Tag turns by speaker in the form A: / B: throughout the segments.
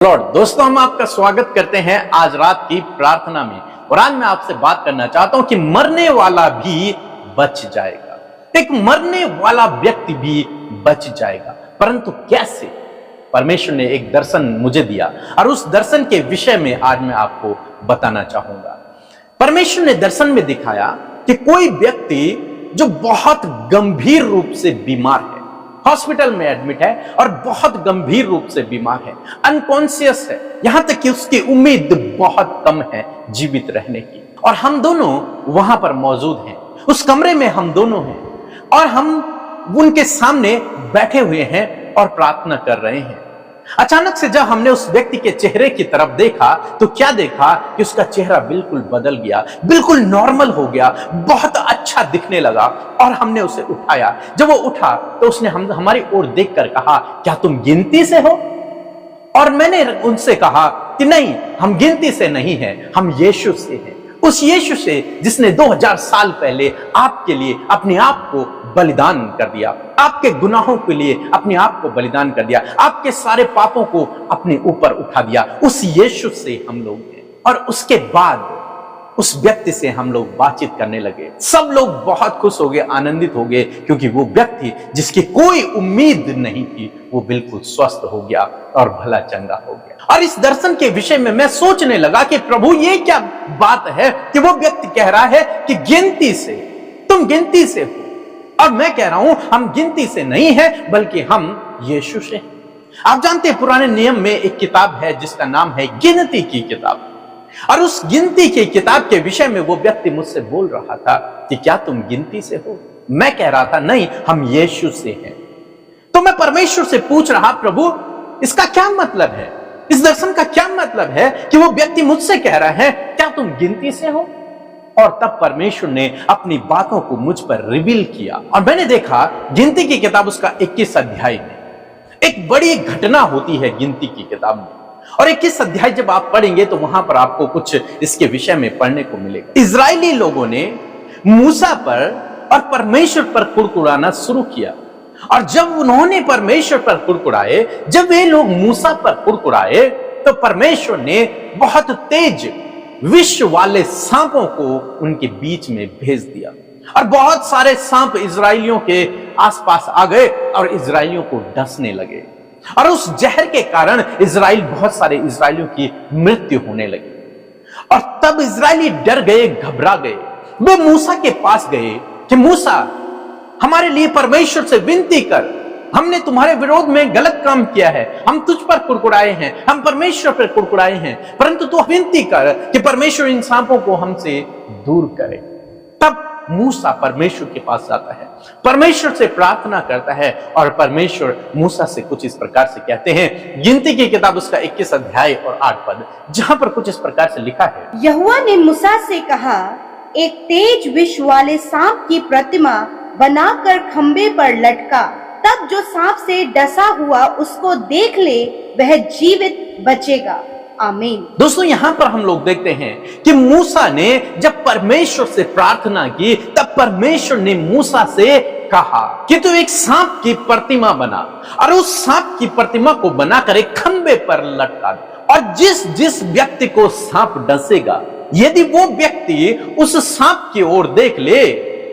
A: Lord दोस्तों, हम आपका स्वागत करते हैं आज रात की प्रार्थना में। और आज मैं आपसे बात करना चाहता हूं कि मरने वाला भी बच जाएगा। एक मरने वाला व्यक्ति भी बच जाएगा, परंतु कैसे? परमेश्वर ने एक दर्शन मुझे दिया और उस दर्शन के विषय में आज मैं आपको बताना चाहूंगा। परमेश्वर ने दर्शन में दिखाया कि कोई व्यक्ति जो बहुत गंभीर रूप से बीमार है, हॉस्पिटल में एडमिट है और बहुत गंभीर रूप से बीमार है, अनकॉन्शियस है, यहां तक कि उसकी उम्मीद बहुत कम है जीवित रहने की। और हम दोनों वहां पर मौजूद हैं, उस कमरे में हम दोनों हैं और हम उनके सामने बैठे हुए हैं और प्रार्थना कर रहे हैं। अचानक से जब हमने उस व्यक्ति के चेहरे की तरफ देखा तो क्या देखा कि उसका चेहरा बिल्कुल बदल गया, बिल्कुल नॉर्मल हो गया, बहुत अच्छा दिखने लगा। और हमने उसे उठाया। जब वो उठा तो उसने हमारी ओर देखकर कहा, क्या तुम गिनती से हो? और मैंने उनसे कहा कि नहीं, हम गिनती से नहीं हैं, हम यीशु से हैं। उस यीशु से जिसने 2000 साल पहले आपके लिए अपने आप को बलिदान कर दिया, आपके गुनाहों के लिए अपने आप को बलिदान कर दिया, आपके सारे पापों को अपने ऊपर उठा दिया। उस यीशु से हम लोग हैं। और उसके बाद उस व्यक्ति से हम लोग बातचीत करने लगे। सब लोग बहुत खुश हो गए, आनंदित हो गए, क्योंकि वो व्यक्ति जिसकी कोई उम्मीद नहीं थी वो बिल्कुल स्वस्थ हो गया और भला चंगा हो गया। और इस दर्शन के विषय में मैं सोचने लगा कि प्रभु, ये क्या बात है कि वो व्यक्ति कह रहा है कि गिनती से, तुम गिनती से हो, और मैं कह रहा हूं हम गिनती से नहीं है बल्कि हम यीशु से हैं। आप जानते हैं, पुराने नियम में एक किताब है जिसका नाम है गिनती की किताब। और उस गिनती की किताब के विषय में वो व्यक्ति मुझसे बोल रहा था कि क्या तुम गिनती से हो? मैं कह रहा था नहीं, हम यीशु से हैं। तो मैं परमेश्वर से पूछ रहा, प्रभु इसका क्या मतलब है? इस दर्शन का क्या मतलब है कि वो व्यक्ति मुझसे कह रहा है क्या तुम गिनती से हो? और तब परमेश्वर ने अपनी बातों को मुझ पर रिवील किया और मैंने देखा गिनती की किताब उसका 21 अध्याय में एक बड़ी घटना होती है गिनती की किताब में। और 21 अध्याय जब आप पढ़ेंगे तो वहां पर आपको कुछ इसके विषय में पढ़ने को मिलेगा। इजरायली लोगों ने मूसा पर और परमेश्वर पर कुड़कुड़ाना शुरू किया। और जब उन्होंने परमेश्वर पर कुड़कुड़ाए, जब वे लोग मूसा पर कुड़कुड़ाए, तो परमेश्वर ने बहुत तेज विष वाले सांपों को उनके बीच में भेज दिया। और बहुत सारे सांप इजरायलियों के आसपास आ गए और इजरायलियों को डसने लगे। और उस जहर के कारण बहुत सारे इजरायलियों की मृत्यु होने लगी। और तब इजरायली डर गए, घबरा गए। वे मूसा के पास गए कि मूसा, हमारे लिए परमेश्वर से विनती कर, हमने तुम्हारे विरोध में गलत काम किया है, हम तुझ पर कुड़कुड़ाए हैं, हम परमेश्वर पर कुड़कुड़ाए हैं, परंतु तू विनती कर कि परमेश्वर इन सांपों को हमसे दूर करे। तब मूसा परमेश्वर के पास जाता है, परमेश्वर से प्रार्थना करता है और परमेश्वर मूसा से कुछ इस प्रकार से कहते हैं। गिनती की किताब उसका 21 अध्याय और 8 पद, जहां पर कुछ इस प्रकार से लिखा है,
B: यहोवा ने मूसा से कहा, एक तेज विष वाले सांप की प्रतिमा बनाकर खंबे पर लटका, तब जो सांप से डसा हुआ उसको देख ले, वह जीवित बचेगा। आमीन।
A: दोस्तों, यहां पर हम लोग देखते हैं कि मूसा ने जब परमेश्वर से प्रार्थना की, तब परमेश्वर ने मूसा से कहा कि तू एक सांप की प्रतिमा बना और उस सांप की प्रतिमा को बनाकर एक खंबे पर लटका दे। और जिस जिस व्यक्ति को सांप डसेगा, यदि वो व्यक्ति उस सांप की ओर देख ले,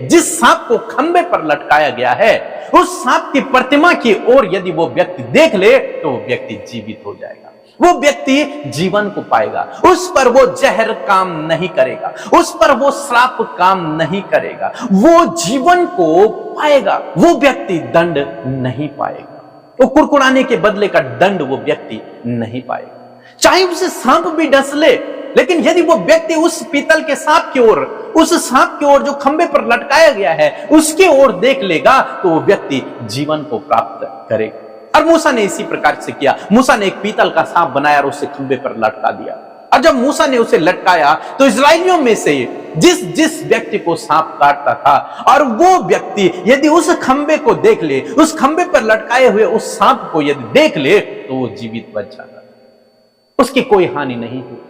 A: जिस सांप को खंबे पर लटकाया गया है, उस सांप की प्रतिमा की ओर यदि वो व्यक्ति देख ले, तो वो व्यक्ति जीवित हो जाएगा, वो व्यक्ति जीवन को पाएगा। उस पर वो जहर काम नहीं करेगा, उस पर वो श्राप काम नहीं करेगा, वो जीवन को पाएगा, वो व्यक्ति दंड नहीं पाएगा, वो कुड़कुड़ाने के बदले का दंड वो व्यक्ति नहीं पाएगा। चाहे उसे सांप भी डस ले, लेकिन यदि वो व्यक्ति उस पीतल के सांप की ओर, उस सांप की ओर जो खंबे पर लटकाया गया है, उसकी ओर देख लेगा, तो वो व्यक्ति जीवन को प्राप्त करेगा। और मूसा ने इसी प्रकार से किया। मूसा ने एक पीतल का सांप बनाया और उसे खंबे पर लटका दिया। और जब मूसा ने उसे लटकाया तो इजरायलियों में से जिस जिस व्यक्ति को सांप काटता था, और वो व्यक्ति यदि उस खंबे को देख ले, उस खंबे पर लटकाए हुए उस सांप को यदि देख ले, तो वो जीवित बच जाता, उसकी कोई हानि नहीं हुई।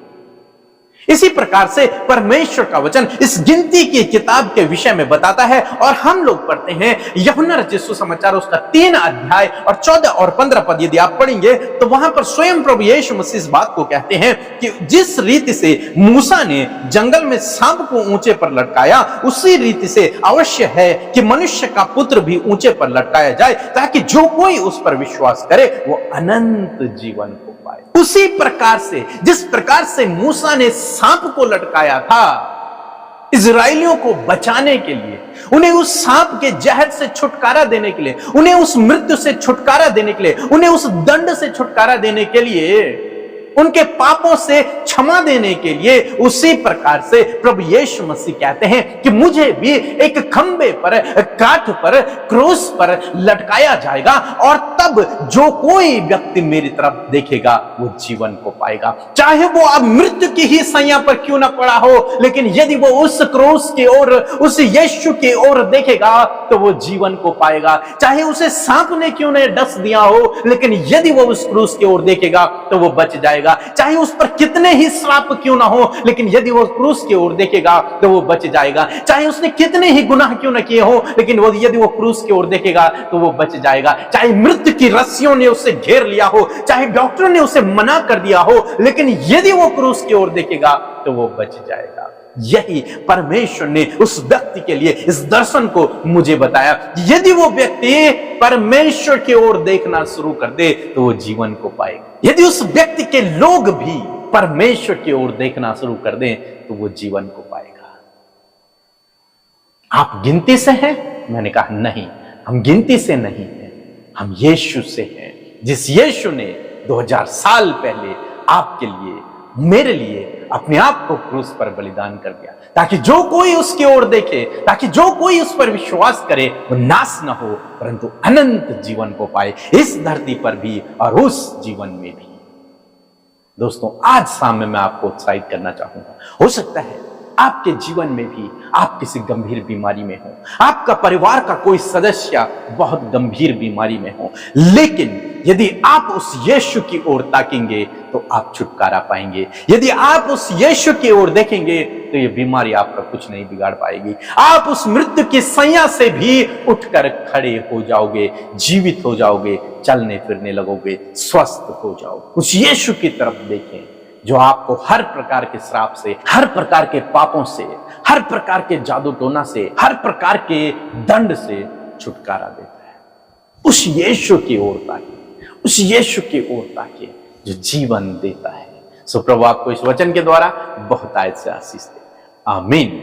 A: इसी प्रकार से परमेश्वर का वचन इस गिनती की किताब के विषय में बताता है और हम लोग पढ़ते हैं यूहन्ना रचित सुसमाचार उसका 3 अध्याय और 14 और 15 पद यदि आप पढ़ेंगे तो वहां पर स्वयं प्रभु यीशु मसीह इस बात को कहते हैं कि जिस रीति से मूसा ने जंगल में सांप को ऊंचे पर लटकाया, उसी रीति से अवश्य है कि मनुष्य का पुत्र भी ऊंचे पर लटकाया जाए, ताकि जो कोई उस पर विश्वास करे वो अनंत जीवन को पाए। उसी प्रकार से जिस प्रकार से मूसा ने सांप को लटकाया था इजराइलियों को बचाने के लिए, उन्हें उस सांप के जहर से छुटकारा देने के लिए, उन्हें उस मृत्यु से छुटकारा देने के लिए, उन्हें उस दंड से छुटकारा देने के लिए, उनके पापों से क्षमा देने के लिए, उसी प्रकार से प्रभु यीशु मसीह कहते हैं कि मुझे भी एक खंबे पर, काठ पर, क्रूस पर लटकाया जाएगा और तब जो कोई व्यक्ति मेरी तरफ देखेगा वो जीवन को पाएगा। चाहे वो अब मृत्यु की ही सैया पर क्यों ना पड़ा हो, लेकिन यदि वो उस क्रूस की ओर, उस यीशु की ओर देखेगा तो वो जीवन को पाएगा। चाहे उसे सांप ने क्यों न डस दिया हो, लेकिन यदि वो उस क्रूस की ओर देखेगा तो वो बच जाएगा। चाहे उस पर कितने ही श्राप क्यों ना हो, लेकिन यदि वो क्रूस की ओर देखेगा तो वो बच जाएगा। चाहे उसने कितने ही गुनाह क्यों ना किए हो, लेकिन वो यदि वो क्रूस की ओर देखेगा तो वो बच जाएगा। चाहे मृत्यु की रस्सियों ने उसे घेर लिया हो, चाहे डॉक्टर ने उसे मना कर दिया हो, लेकिन यदि वो क्रूस की ओर देखेगा तो वो बच जाएगा। यही परमेश्वर ने उस व्यक्ति के लिए इस दर्शन को मुझे बताया। यदि वो व्यक्ति परमेश्वर की ओर देखना शुरू कर दे तो वो जीवन को पाएगा। यदि उस व्यक्ति के लोग भी परमेश्वर की ओर देखना शुरू कर दें तो वो जीवन को पाएगा। आप गिनती से हैं? मैंने कहा नहीं, हम गिनती से नहीं हैं, हम यीशु से हैं। जिस यीशु ने 2000 साल पहले आपके लिए, मेरे लिए अपने आप को क्रूस पर बलिदान कर दिया, ताकि जो कोई उसकी ओर देखे, ताकि जो कोई उस पर विश्वास करे वो नाश न हो परंतु अनंत जीवन को पाए, इस धरती पर भी और उस जीवन में भी। दोस्तों, आज शाम में मैं आपको उत्साहित करना चाहूंगा। हो सकता है आपके जीवन में भी आप किसी गंभीर बीमारी में हो, आपका परिवार का कोई सदस्य बहुत गंभीर बीमारी में हो, लेकिन यदि आप उस यीशु की ओर ताकेंगे तो आप छुटकारा पाएंगे। यदि आप उस यीशु की ओर देखेंगे तो ये बीमारी आपका कुछ नहीं बिगाड़ पाएगी। आप उस मृत्यु की सैया से भी उठकर खड़े हो जाओगे, जीवित हो जाओगे, चलने फिरने लगोगे, स्वस्थ हो जाओगे। उस यीशु की तरफ देखें जो आपको हर प्रकार के श्राप से, हर प्रकार के पापों से, हर प्रकार के जादू टोना से, हर प्रकार के दंड से छुटकारा देता है। उस यीशु की ओर ताकिए, उस यीशु की ओर ताकिए जो जीवन देता है। सो प्रभु आपको इस वचन के द्वारा बहुत आयत से आशीष दे। आमीन।